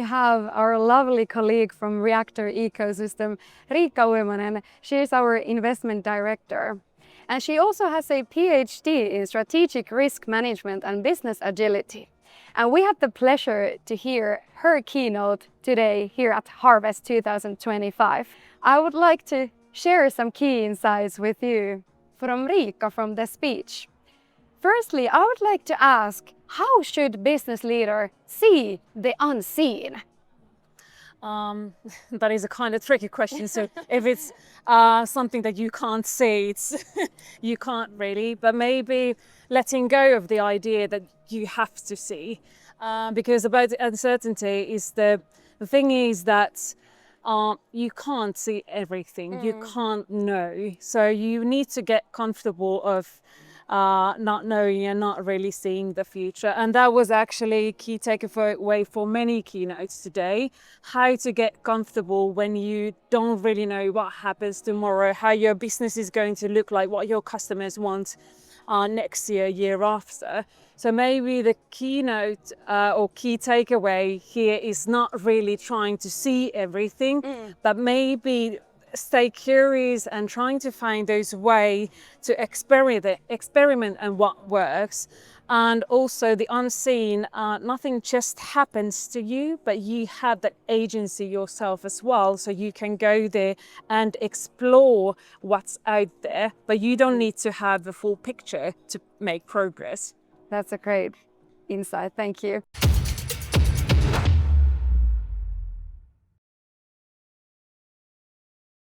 have our lovely colleague from Reaktor Ecosystem, Riikka Uimonen. She is our investment director. And she also has a PhD in strategic risk management and business agility. And we had the pleasure to hear her keynote today here at Harvest 2025. I would like to share some key insights with you from Riikka from the speech. Firstly, I would like to ask, how should business leader see the unseen? That is a kind of tricky question. So if it's something that you can't see, it's you can't really, but maybe letting go of the idea that you have to see, because about the uncertainty is the thing is that you can't see everything, you can't know. So you need to get comfortable of not knowing and not really seeing the future. And that was actually key takeaway for many keynotes today, how to get comfortable when you don't really know what happens tomorrow, how your business is going to look like, what your customers want next year after. So maybe the keynote or key takeaway here is not really trying to see everything, but maybe stay curious and trying to find those ways to experiment and what works. And also the unseen, nothing just happens to you, but you have that agency yourself as well. So you can go there and explore what's out there, but you don't need to have the full picture to make progress. That's a great insight. Thank you.